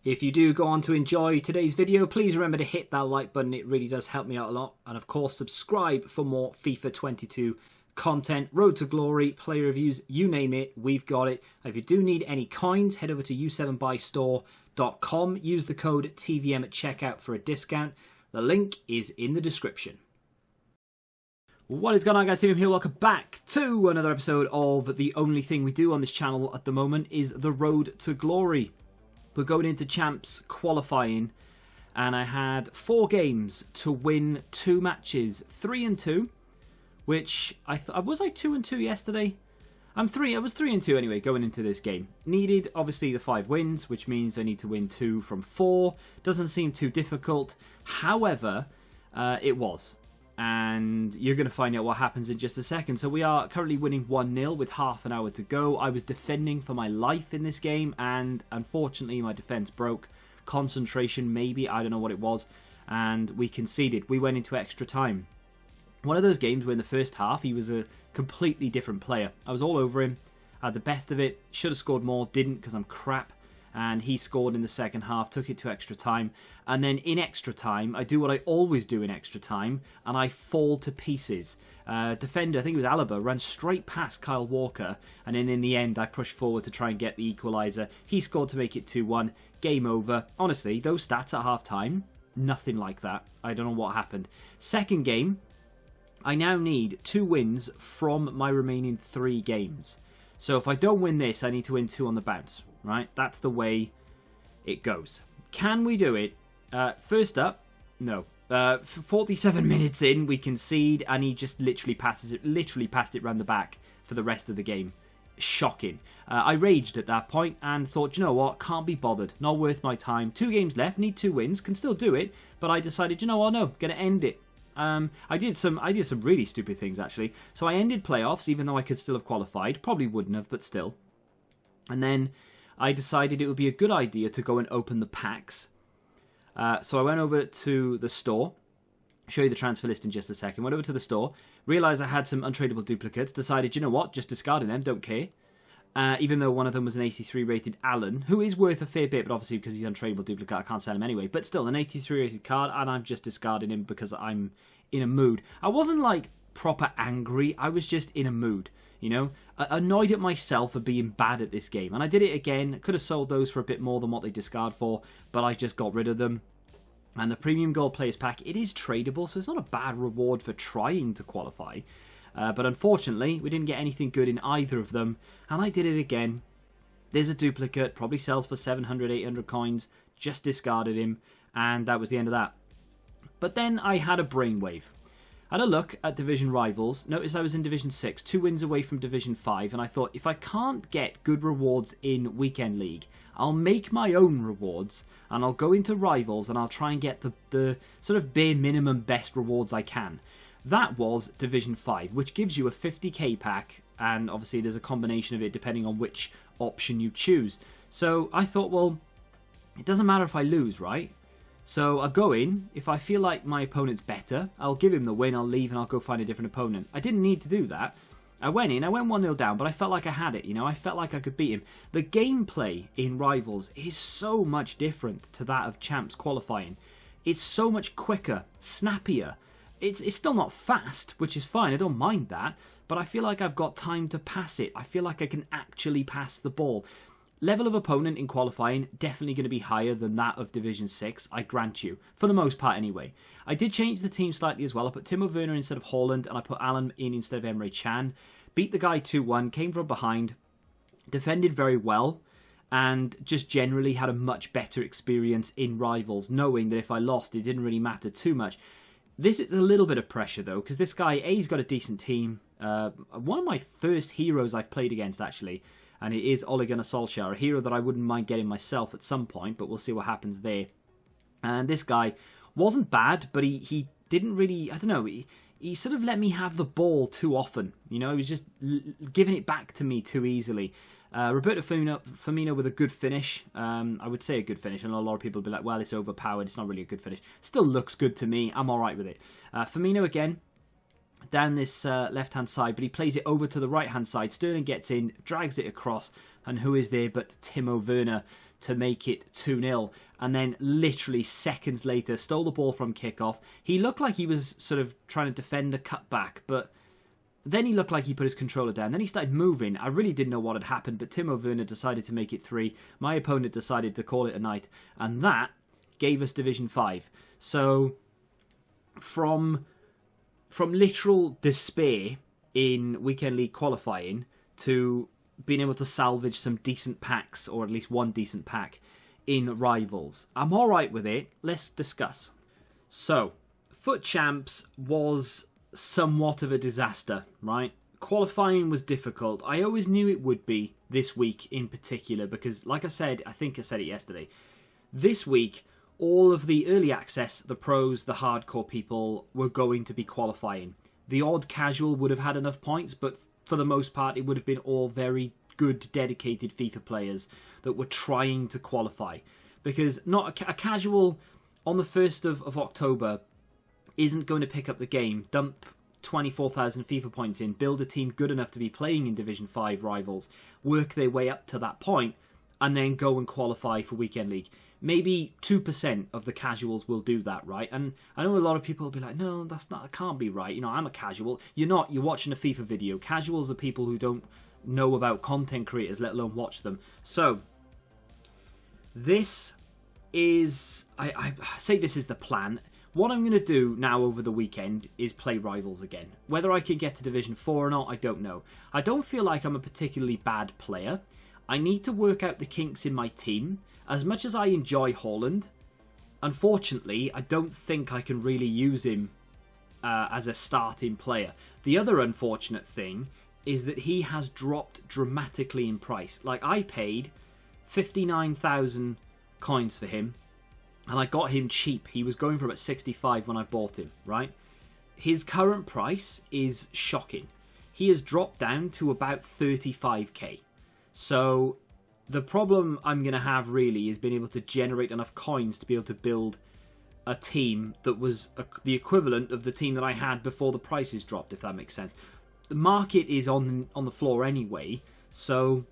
If you do go on to enjoy today's video, please remember to hit that like button. It really does help me out a lot. And of course, subscribe for more FIFA 22 content, Road to Glory, play reviews, you name it, we've got it. If you do need any coins, head over to u7buystore.com. Use the code TVM at checkout for a discount. The link is in the description. What is going on, guys? TVM here. Welcome back to another episode of the only thing we do on this channel at the moment is the Road to Glory. We're going into Champs qualifying, and I had 4 games to win 2 matches, 3-2, which was I 2-2 yesterday? I was 3-2 anyway going into this game. Needed obviously the 5 wins, which means I need to win 2 from 4. Doesn't seem too difficult. However, it was. And you're going to find out what happens in just a second. So we are currently winning 1-0 with half an hour to go. I was defending for my life in this game, and unfortunately my defense broke. Concentration maybe, I don't know what it was. And we conceded. We went into extra time. One of those games where in the first half he was a completely different player. I was all over him. I had the best of it. Should have scored more. Didn't, because I'm crap. And he scored in the second half, took it to extra time. And then in extra time, I do what I always do in extra time, and I fall to pieces. Defender, I think it was Alaba, ran straight past Kyle Walker, and then in the end, I pushed forward to try and get the equaliser. He scored to make it 2-1. Game over. Honestly, those stats at half-time, nothing like that. I don't know what happened. Second game, I now need 2 wins from my remaining 3 games. So if I don't win this, I need to win 2 on the bounce. Right, that's the way it goes. Can we do it? First up, no. 47 minutes in, we concede, and he just literally passed it round the back for the rest of the game. Shocking. I raged at that point and thought, you know what, can't be bothered. Not worth my time. 2 games left, need 2 wins, can still do it, but I decided, you know what, no, gonna end it. I did some really stupid things actually. So I ended playoffs, even though I could still have qualified. Probably wouldn't have, but still. And then I decided it would be a good idea to go and open the packs. So I went over to the store. I'll show you the transfer list in just a second. Went over to the store. Realised I had some untradeable duplicates. Decided, you know what, just discarding them, don't care. Even though one of them was an 83 rated Allen, who is worth a fair bit, but obviously because he's an untradeable duplicate, I can't sell him anyway. But still, an 83 rated card, and I'm just discarding him because I'm in a mood. I wasn't like proper angry, I was just in a mood. You know, annoyed at myself for being bad at this game. And I did it again. Could have sold those for a bit more than what they discard for, but I just got rid of them. And the Premium Gold Players Pack, it is tradable, so it's not a bad reward for trying to qualify. But unfortunately, we didn't get anything good in either of them. And I did it again. There's a duplicate, probably sells for 700, 800 coins. Just discarded him, and that was the end of that. But then I had a brainwave. I had a look at Division Rivals, noticed I was in Division 6, 2 wins away from Division 5, and I thought, if I can't get good rewards in Weekend League, I'll make my own rewards, and I'll go into Rivals, and I'll try and get the sort of bare minimum best rewards I can. That was Division 5, which gives you a 50k pack, and obviously there's a combination of it depending on which option you choose. So I thought, well, it doesn't matter if I lose, right? So I'll go in, if I feel like my opponent's better, I'll give him the win, I'll leave and I'll go find a different opponent. I didn't need to do that. I went in, I went 1-0 down, but I felt like I had it, you know, I felt like I could beat him. The gameplay in Rivals is so much different to that of Champs qualifying. It's so much quicker, snappier. It's still not fast, which is fine, I don't mind that, but I feel like I've got time to pass it. I feel like I can actually pass the ball. Level of opponent in qualifying, definitely going to be higher than that of Division 6, I grant you. For the most part, anyway. I did change the team slightly as well. I put Timo Werner instead of Haaland, and I put Allen in instead of Emre Can. Beat the guy 2-1, came from behind, defended very well, and just generally had a much better experience in Rivals, knowing that if I lost, it didn't really matter too much. This is a little bit of pressure, though, because this guy, he's got a decent team. One of my first heroes I've played against, actually. And it is Ole Gunnar Solskjaer, a hero that I wouldn't mind getting myself at some point, but we'll see what happens there. And this guy wasn't bad, but he didn't really, I don't know, he sort of let me have the ball too often. You know, he was just giving it back to me too easily. Roberto Firmino with a good finish. I would say a good finish. I know a lot of people will be like, well, it's overpowered. It's not really a good finish. Still looks good to me. I'm all right with it. Firmino again. Down this left-hand side, but he plays it over to the right-hand side. Sterling gets in, drags it across, and who is there but Timo Werner. to make it 2-0. And then literally seconds later, stole the ball from kickoff. He looked like he was sort of trying to defend a cutback, but then he looked like he put his controller down. Then he started moving. I really didn't know what had happened, but Timo Werner decided to make it 3. My opponent decided to call it a night, and that gave us Division 5. So from literal despair in Weekend League qualifying to being able to salvage some decent packs, or at least one decent pack, in Rivals. I'm alright with it. Let's discuss. So, Foot Champs was somewhat of a disaster, right? Qualifying was difficult. I always knew it would be this week in particular, because like I said, I think I said it yesterday, this week, all of the early access, the pros, the hardcore people were going to be qualifying. The odd casual would have had enough points, but for the most part, it would have been all very good, dedicated FIFA players that were trying to qualify. Because not a casual on the 1st of October isn't going to pick up the game, dump 24,000 FIFA points in, build a team good enough to be playing in Division 5 Rivals, work their way up to that point, and then go and qualify for Weekend League. Maybe 2% of the casuals will do that, right? And I know a lot of people will be like, no, that can't be right. You know, I'm a casual. You're not. You're watching a FIFA video. Casuals are people who don't know about content creators, let alone watch them. So, this is... I say this is the plan. What I'm going to do now over the weekend is play Rivals again. Whether I can get to Division 4 or not, I don't know. I don't feel like I'm a particularly bad player. I need to work out the kinks in my team. As much as I enjoy Haaland, unfortunately, I don't think I can really use him as a starting player. The other unfortunate thing is that he has dropped dramatically in price. Like, I paid 59,000 coins for him, and I got him cheap. He was going for about 65 when I bought him, right? His current price is shocking. He has dropped down to about 35k. So the problem I'm going to have really is being able to generate enough coins to be able to build a team that was the equivalent of the team that I had before the prices dropped, if that makes sense. The market is on the floor anyway, so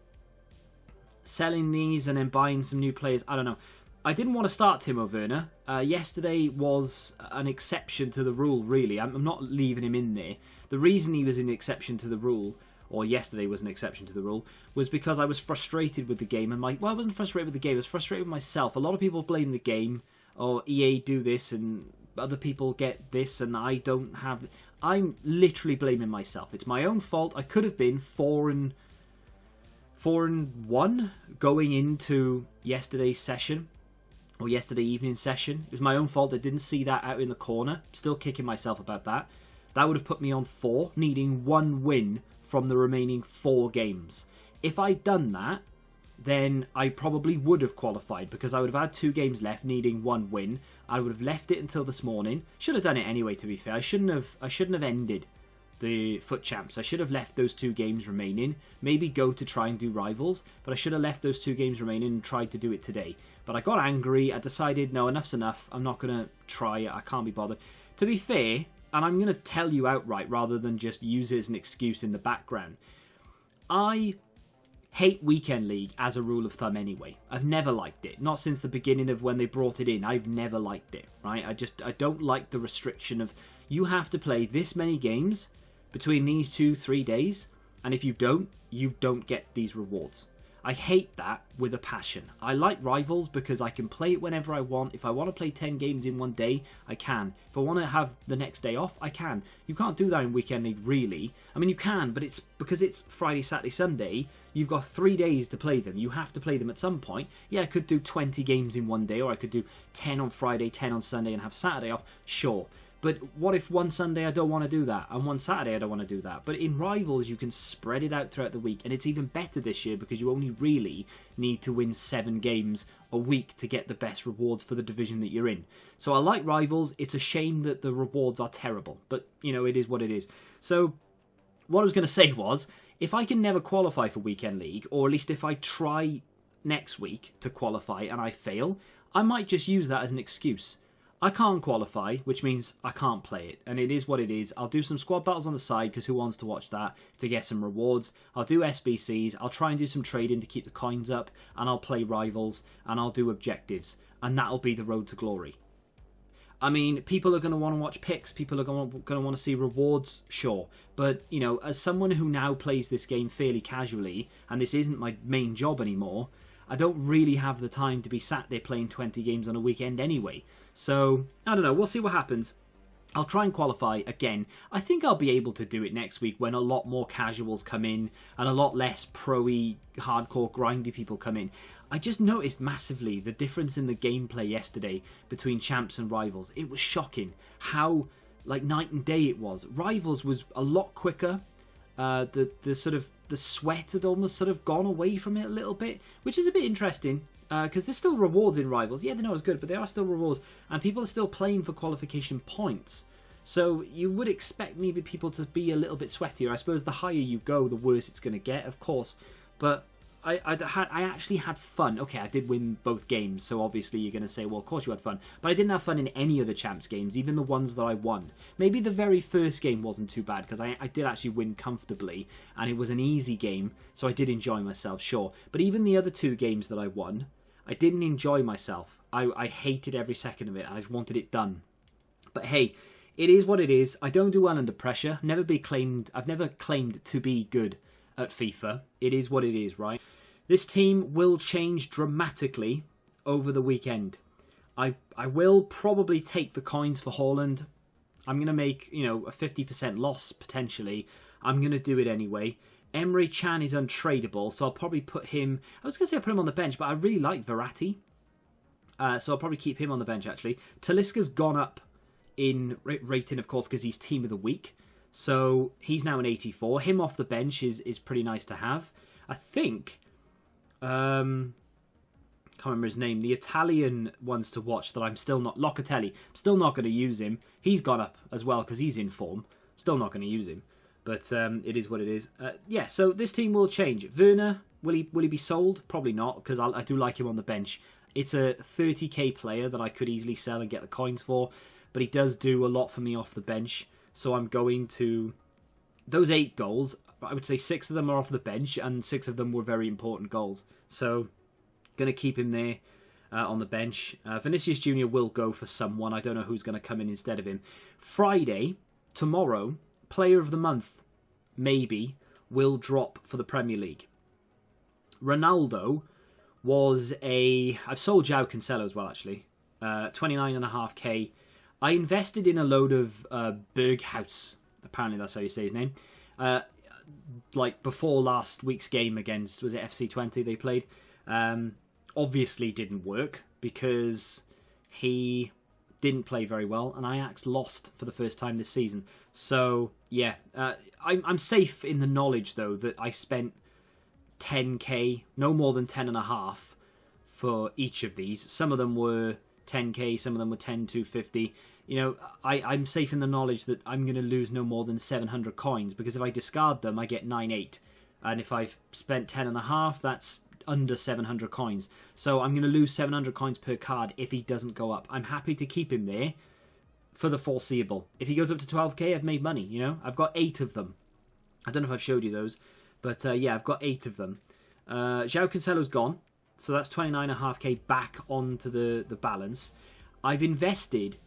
selling these and then buying some new players, I don't know. I didn't want to start Timo Werner. Yesterday was an exception to the rule, really. I'm not leaving him in there. The reason he was an exception to the rule, or yesterday was an exception to the rule, was because I was frustrated with the game. And I wasn't frustrated with the game, I was frustrated with myself. A lot of people blame the game, or EA do this, and other people get this, and I don't have... I'm literally blaming myself. It's my own fault. I could have been 4-1 going into yesterday's session, or yesterday evening session. It was my own fault. I didn't see that out in the corner. Still kicking myself about that. That would have put me on 4, needing 1 win from the remaining 4 games. If I'd done that, then I probably would have qualified, because I would have had 2 games left, needing 1 win. I would have left it until this morning. Should have done it anyway, to be fair. I shouldn't have ended the Foot Champs. I should have left those 2 games remaining. Maybe go to try and do Rivals, but I should have left those 2 games remaining and tried to do it today. But I got angry. I decided, no, enough's enough. I'm not going to try it. I can't be bothered. To be fair, and I'm going to tell you outright rather than just use it as an excuse in the background, I hate Weekend League as a rule of thumb anyway. I've never liked it. Not since the beginning of when they brought it in. I've never liked it, right? I don't like the restriction of you have to play this many games between these 2-3 days, and if you don't get these rewards. I hate that with a passion. I like Rivals because I can play it whenever I want. If I want to play 10 games in one day, I can. If I want to have the next day off, I can. You can't do that in Weekend League, really. I mean, you can, but it's because it's Friday, Saturday, Sunday, you've got 3 days to play them. You have to play them at some point. Yeah, I could do 20 games in one day, or I could do 10 on Friday, 10 on Sunday, and have Saturday off. Sure. But what if one Sunday I don't want to do that, and one Saturday I don't want to do that? But in Rivals, you can spread it out throughout the week, and it's even better this year because you only really need to win 7 games a week to get the best rewards for the division that you're in. So I like Rivals. It's a shame that the rewards are terrible, but, you know, it is what it is. So what I was going to say was, if I can never qualify for Weekend League, or at least if I try next week to qualify and I fail, I might just use that as an excuse. I can't qualify, which means I can't play it, and it is what it is. I'll do some squad battles on the side, because who wants to watch that, to get some rewards. I'll do SBCs, I'll try and do some trading to keep the coins up, and I'll play rivals, and I'll do objectives, and that'll be the road to glory. I mean, people are going to want to watch picks, people are going to want to see rewards, sure. But, you know, as someone who now plays this game fairly casually, and this isn't my main job anymore, I don't really have the time to be sat there playing 20 games on a weekend anyway. So, I don't know, we'll see what happens. I'll try and qualify again. I think I'll be able to do it next week when a lot more casuals come in and a lot less pro-y, hardcore, grindy people come in. I just noticed massively the difference in the gameplay yesterday between champs and rivals. It was shocking how, like, night and day it was. Rivals was a lot quicker. The sweat had almost sort of gone away from it a little bit, which is a bit interesting. Because there's still rewards in Rivals. Yeah, they're not as good, but there are still rewards. And people are still playing for qualification points. So you would expect maybe people to be a little bit sweatier. I suppose the higher you go, the worse it's going to get, of course. But I actually had fun. Okay, I did win both games, so obviously you're going to say, well, of course you had fun. But I didn't have fun in any of the champs games, even the ones that I won. Maybe the very first game wasn't too bad, because I did actually win comfortably, and it was an easy game, so I did enjoy myself, sure. But even the other two games that I won, I didn't enjoy myself. I hated every second of it. I just wanted it done. But hey, it is what it is. I don't do well under pressure. I've never claimed to be good at FIFA. It is what it is, right? This team will change dramatically over the weekend. I will probably take the coins for Haaland. I'm going to make, you know, a 50% loss, potentially. I'm going to do it anyway. Emre Can is untradeable, so I'll probably put him... I was going to say I'll put him on the bench, but I really like Verratti. So I'll probably keep him on the bench, actually. Talisca's gone up in rating, of course, because he's Team of the Week. So he's now an 84. Him off the bench is pretty nice to have. I think... can't remember his name. The Italian ones to watch that I'm still not... Locatelli. Still not going to use him. He's gone up as well, because he's in form. Still not going to use him. But it is what it is. Yeah, so this team will change. Werner, will he be sold? Probably not, because I do like him on the bench. It's a 30k player that I could easily sell and get the coins for, but he does do a lot for me off the bench. So I'm going to... Those 8 goals, I would say 6 of them are off the bench, and 6 of them were very important goals. So, going to keep him there on the bench. Vinicius Jr. will go for someone. I don't know who's going to come in instead of him. Friday, tomorrow... Player of the Month, maybe, will drop for the Premier League. Ronaldo was a... I've sold João Cancelo as well, actually. 29.5k. I invested in a load of Berghaus. Apparently that's how you say his name. Like, before last week's game against... Was it FC20 they played? Obviously didn't work, because he... didn't play very well, and Ajax lost for the first time this season. So, yeah, I'm safe in the knowledge, though, that I spent 10k, no more than 10.5 for each of these. Some of them were 10k, some of them were 10,250. You know, I'm safe in the knowledge that I'm going to lose no more than 700 coins, because if I discard them, I get 9.8. And if I've spent 10.5, that's under 700 coins. So I'm going to lose 700 coins per card if he doesn't go up. I'm happy to keep him there for the foreseeable. If he goes up to 12k, I've made money, you know? I've got 8 of them. I don't know if I've showed you those, but yeah, I've got 8 of them. João Cancelo's gone, so that's 29.5k back onto the balance. I've invested,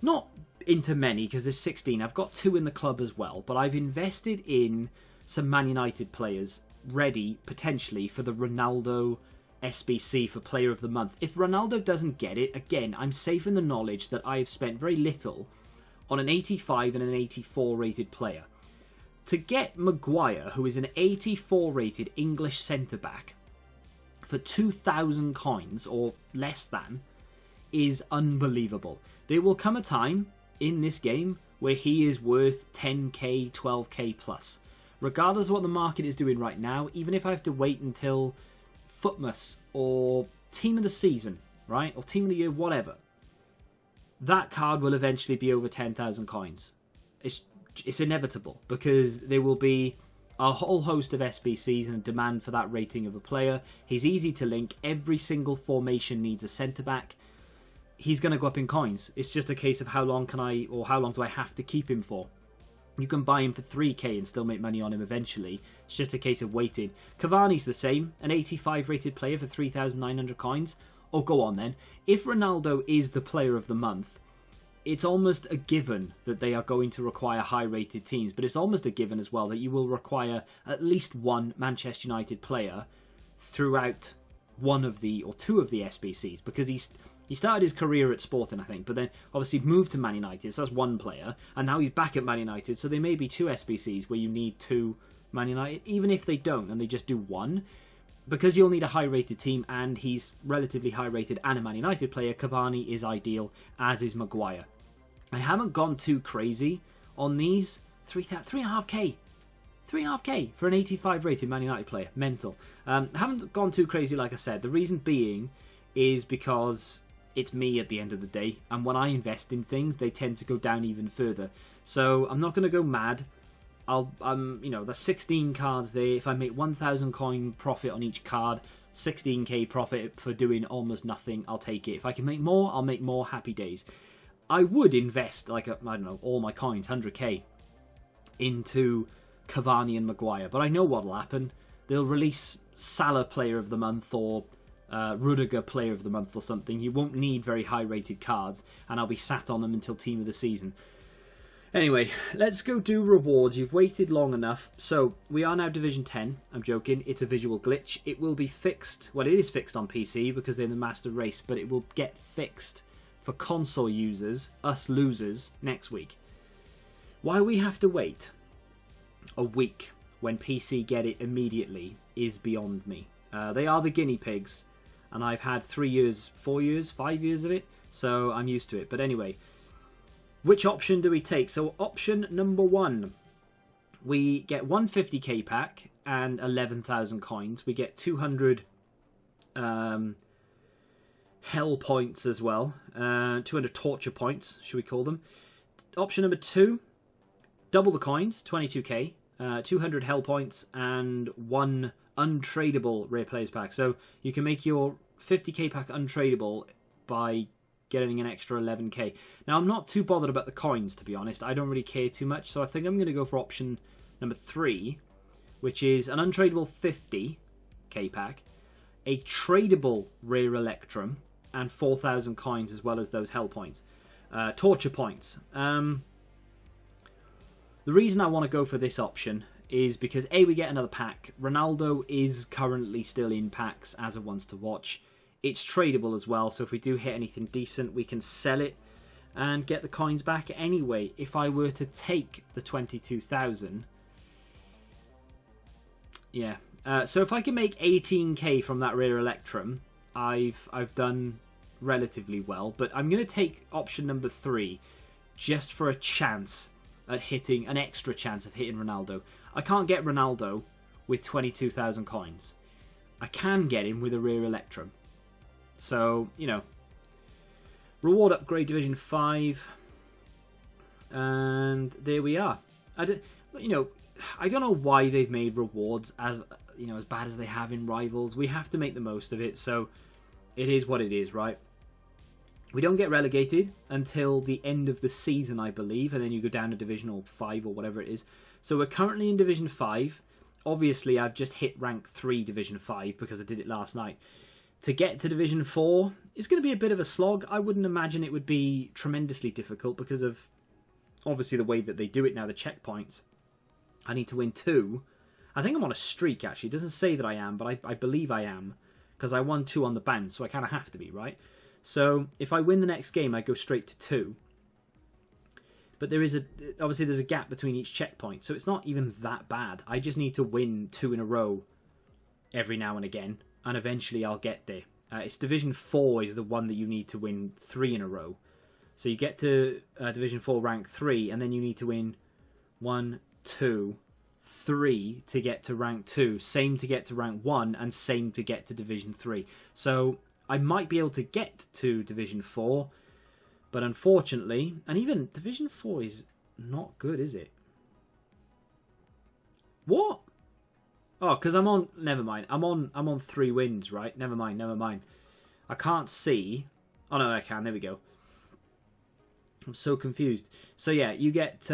not into many, because there's 16. I've got 2 in the club as well, but I've invested in some Man United players ready, potentially, for the Ronaldo SBC for Player of the Month. If Ronaldo doesn't get it, again, I'm safe in the knowledge that I've spent very little on an 85 and an 84 rated player. To get Maguire, who is an 84 rated English centre-back, for 2,000 coins, or less than, is unbelievable. There will come a time in this game where he is worth 10k, 12k plus. Regardless of what the market is doing right now, even if I have to wait until Footmas or Team of the Season, right, or Team of the Year, whatever, that card will eventually be over 10,000 coins. It's inevitable, because there will be a whole host of SBCs and a demand for that rating of a player. He's easy to link. Every single formation needs a centre-back. he's going to go up in coins. It's just a case of how long do I have to keep him for. You can buy him for 3k and still make money on him eventually. It's just a case of waiting. Cavani's the same, an 85 rated player for 3,900 coins. Oh, go on then. If Ronaldo is the player of the month, it's almost a given that they are going to require high-rated teams, but it's almost a given as well that you will require at least one Manchester United player throughout one of the, or two of the SBCs, because he started his career at Sporting, I think, but then obviously moved to Man United, so that's one player, and now he's back at Man United, so there may be two SBCs where you need two Man United, even if they don't, and they just do one, because you'll need a high-rated team, and he's relatively high-rated and a Man United player. Cavani is ideal, as is Maguire. I haven't gone too crazy on these. 3.5k. 3.5k for an 85 rated Man United player. Mental. I haven't gone too crazy, like I said. The reason being is because it's me at the end of the day, and when I invest in things, they tend to go down even further. So I'm not going to go mad. There's 16 cards there. If I make 1,000 coin profit on each card, 16k profit for doing almost nothing, I'll take it. If I can make more, I'll make more. Happy days. I would invest, all my coins, 100k, into Cavani and Maguire. But I know what'll happen. They'll release Salah Player of the Month or Rudiger Player of the Month or something. You won't need very high-rated cards, and I'll be sat on them until Team of the Season. Anyway, let's go do rewards. You've waited long enough. So, we are now Division 10. I'm joking. It's a visual glitch. It will be fixed. Well, it is fixed on PC because they're in the Master Race, but it will get fixed for console users, us losers, next week. Why we have to wait a week when PC get it immediately is beyond me. They are the guinea pigs, and I've had 3 years, 4 years, 5 years of it, so I'm used to it. But anyway, which option do we take? So option number 1, we get 150k pack and 11,000 coins. We get 200 hell points as well, 200 torture points, should we call them. Option number 2, double the coins, 22k, 200 hell points, and 1 untradeable rare players pack. So you can make your 50k pack untradeable by getting an extra 11k. Now, I'm not too bothered about the coins, to be honest. I don't really care too much, so I think I'm going to go for option number 3, which is an untradeable 50k pack, a tradable rare electrum, and 4,000 coins as well as those hell points. Torture points. The reason I want to go for this option is because A, we get another pack. Ronaldo is currently still in packs as a ones to watch. It's tradable as well, so if we do hit anything decent, we can sell it and get the coins back anyway. If I were to take the 22,000... Yeah. So if I can make 18k from that rare electrum, I've done relatively well. But I'm going to take option number 3 just for a chance at hitting, an extra chance of hitting Ronaldo. I can't get Ronaldo with 22,000 coins. I can get him with a rare electrum. So, reward upgrade Division 5. And there we are. I don't know why they've made rewards as bad as they have in Rivals. We have to make the most of it, so it is what it is, right? We don't get relegated until the end of the season, I believe, and then you go down to Division 5 or whatever it is. So we're currently in Division 5. Obviously, I've just hit rank 3 Division 5 because I did it last night. To get to Division 4 is going to be a bit of a slog. I wouldn't imagine it would be tremendously difficult because of, obviously, the way that they do it now, the checkpoints. I need to win 2. I think I'm on a streak, actually. It doesn't say that I am, but I believe I am because I won 2 on the bounce, so I kind of have to be, right? So if I win the next game, I go straight to 2. But there's a gap between each checkpoint, so it's not even that bad. I just need to win 2 in a row every now and again, and eventually I'll get there. It's Division 4 is the one that you need to win 3 in a row. So you get to Division 4 rank 3, and then you need to win 1, 2, 3 to get to rank 2. Same to get to rank 1, and same to get to Division 3. So I might be able to get to Division 4, but unfortunately, and even Division 4 is not good, is it? What? Oh, because I'm on... Never mind. I'm on 3 wins, right? Never mind. I can't see Oh no, I can. There we go. I'm so confused. So yeah, you get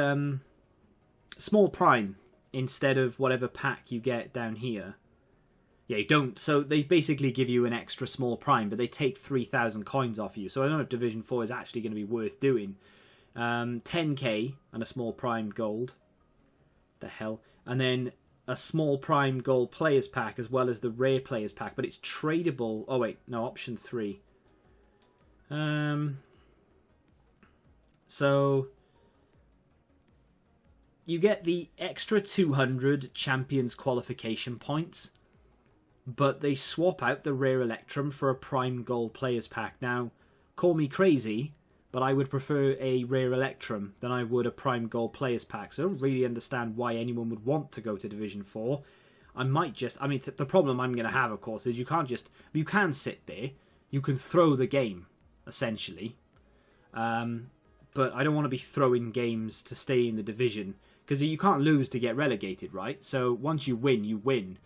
small prime instead of whatever pack you get down here. Yeah, you don't. So they basically give you an extra small prime, but they take 3,000 coins off you. So I don't know if Division 4 is actually going to be worth doing. 10k and a small prime gold. The hell. And then a small prime gold players pack as well as the rare players pack. But it's tradable. Oh wait, no, option 3. So you get the extra 200 Champions qualification points, but they swap out the rare Electrum for a prime gold players pack. Now, call me crazy, but I would prefer a rare Electrum than I would a prime gold players pack. So I don't really understand why anyone would want to go to Division 4. I might just... I mean, the problem I'm going to have, of course, is you can't just... You can sit there. You can throw the game, essentially. But I don't want to be throwing games to stay in the division, because you can't lose to get relegated, right? So once you win, you win.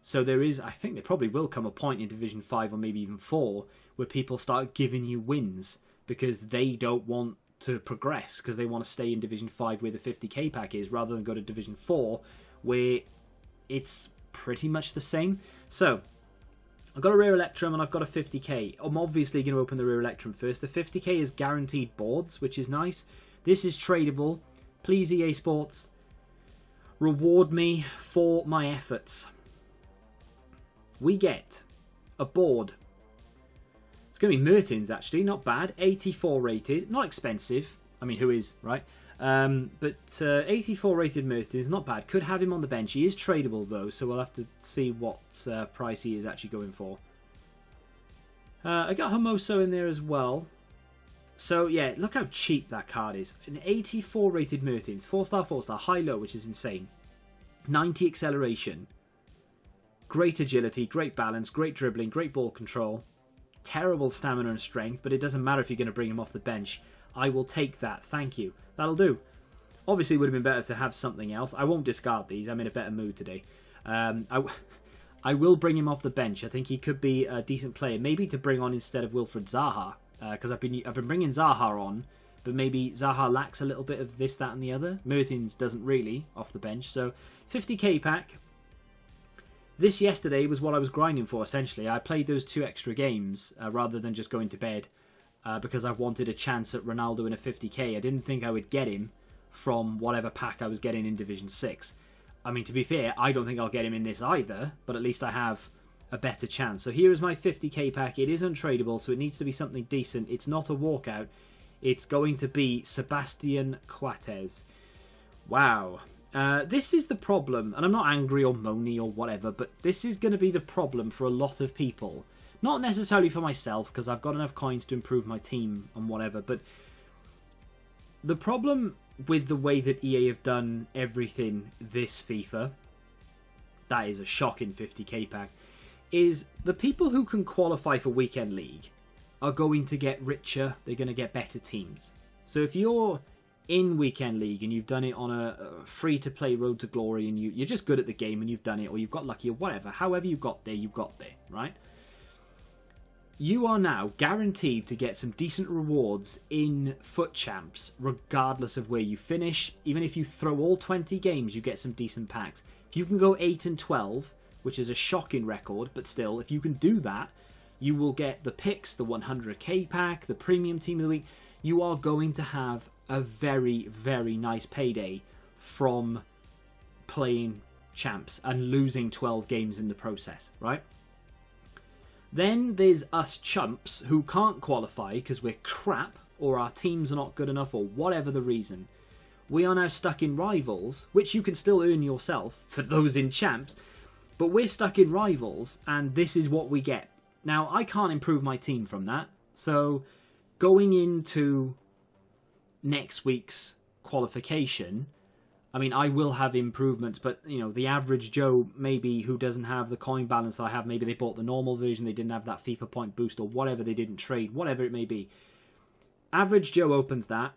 So there is, I think there probably will come a point in Division 5 or maybe even 4 where people start giving you wins because they don't want to progress, because they want to stay in Division 5 where the 50k pack is, rather than go to Division 4 where it's pretty much the same. So I've got a rare Electrum and I've got a 50k. I'm obviously going to open the rare Electrum first. The 50k is guaranteed boards, which is nice. This is tradable. Please, EA Sports, reward me for my efforts. We get a board. It's going to be Mertens, actually. Not bad. 84 rated. Not expensive. I mean, who is, right? But 84 rated Mertens, not bad. Could have him on the bench. He is tradable, though, so we'll have to see what price he is actually going for. I got Hermoso in there as well. So, yeah, look how cheap that card is. An 84 rated Mertens. 4-star, 4-star. High-low, which is insane. 90 acceleration. Great agility, great balance, great dribbling, great ball control. Terrible stamina and strength, but it doesn't matter if you're going to bring him off the bench. I will take that, thank you. That'll do. Obviously, it would have been better to have something else. I won't discard these. I'm in a better mood today. I will bring him off the bench. I think he could be a decent player. Maybe to bring on instead of Wilfried Zaha. Because I've been bringing Zaha on, but maybe Zaha lacks a little bit of this, that, and the other. Mertens doesn't really off the bench. So, 50k pack. This yesterday was what I was grinding for, essentially. I played those 2 extra games rather than just going to bed because I wanted a chance at Ronaldo in a 50k. I didn't think I would get him from whatever pack I was getting in Division 6. I mean, to be fair, I don't think I'll get him in this either, but at least I have a better chance. So here is my 50k pack. It is untradeable, so it needs to be something decent. It's not a walkout. It's going to be Sebastian Coates. Wow. This is the problem, and I'm not angry or moany or whatever, but this is going to be the problem for a lot of people. Not necessarily for myself, because I've got enough coins to improve my team and whatever, but the problem with the way that EA have done everything this FIFA, that is a shocking 50k pack, is the people who can qualify for Weekend League are going to get richer, they're going to get better teams. So if you're in Weekend League and you've done it on a free-to-play Road to Glory and you're just good at the game and you've done it, or you've got lucky or whatever, however you got there, right? You are now guaranteed to get some decent rewards in Foot Champs, regardless of where you finish. Even if you throw all 20 games, you get some decent packs. If you can go 8 and 12, which is a shocking record, but still, if you can do that, you will get the picks, the 100k pack, the Premium Team of the Week. You are going to have a very, very nice payday from playing champs and losing 12 games in the process, right? Then there's us chumps who can't qualify because we're crap or our teams are not good enough or whatever the reason. We are now stuck in Rivals, which you can still earn yourself for those in champs, but we're stuck in Rivals and this is what we get. Now, I can't improve my team from that, so going into next week's qualification, I mean, I will have improvements, but, you know, the average Joe, maybe, who doesn't have the coin balance that I have, maybe they bought the normal version, they didn't have that FIFA point boost or whatever, they didn't trade, whatever it may be. Average Joe opens that,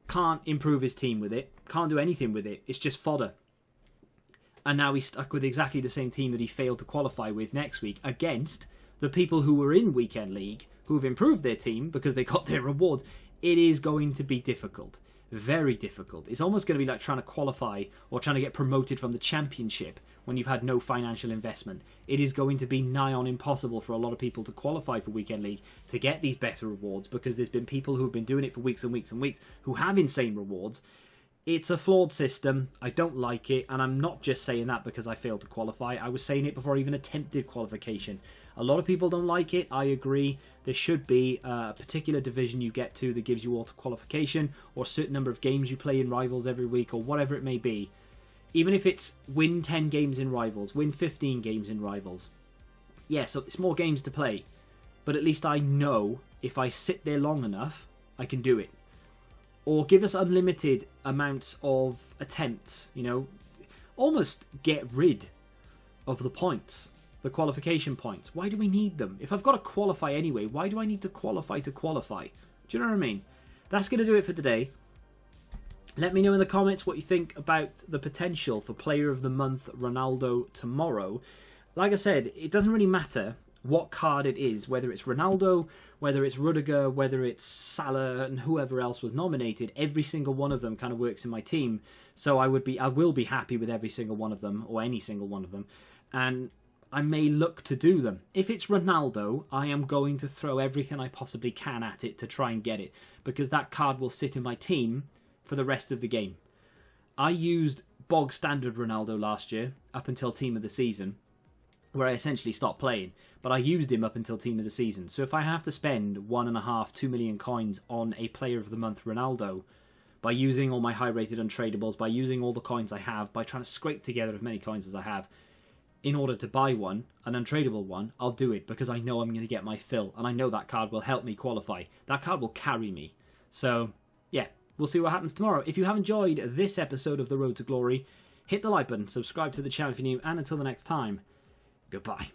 can't improve his team with it, can't do anything with it, it's just fodder. And now he's stuck with exactly the same team that he failed to qualify with next week against the people who were in Weekend League who've improved their team because they got their rewards, it is going to be difficult. Very difficult. It's almost going to be like trying to qualify or trying to get promoted from the championship when you've had no financial investment. It is going to be nigh on impossible for a lot of people to qualify for Weekend League to get these better rewards, because there's been people who have been doing it for weeks and weeks and weeks who have insane rewards. It's a flawed system. I don't like it, and I'm not just saying that because I failed to qualify. I was saying it before I even attempted qualification. A lot of people don't like it. I agree. There should be a particular division you get to that gives you auto qualification, or a certain number of games you play in Rivals every week, or whatever it may be. Even if it's win 10 games in Rivals, win 15 games in Rivals. Yeah, so it's more games to play, but at least I know if I sit there long enough, I can do it. Or give us unlimited amounts of attempts, you know. Almost get rid of the points, the qualification points. Why do we need them? If I've got to qualify anyway, why do I need to qualify to qualify? Do you know what I mean? That's going to do it for today. Let me know in the comments what you think about the potential for Player of the Month Ronaldo tomorrow. Like I said, it doesn't really matter what card it is, whether it's Ronaldo, whether it's Rudiger, whether it's Salah, and whoever else was nominated. Every single one of them kind of works in my team, so I will be happy with every single one of them, or any single one of them, and I may look to do them. If it's Ronaldo, I am going to throw everything I possibly can at it to try and get it, because that card will sit in my team for the rest of the game. I used bog standard Ronaldo last year up until Team of the Season, where I essentially stopped playing, but I used him up until Team of the Season. So if I have to spend 1.5, 2 million coins on a Player of the Month Ronaldo, by using all my high-rated untradables, by using all the coins I have, by trying to scrape together as many coins as I have, in order to buy one, an untradable one, I'll do it, because I know I'm going to get my fill, and I know that card will help me qualify. That card will carry me. So, yeah, we'll see what happens tomorrow. If you have enjoyed this episode of The Road to Glory, hit the like button, subscribe to the channel if you're new, and until the next time, goodbye.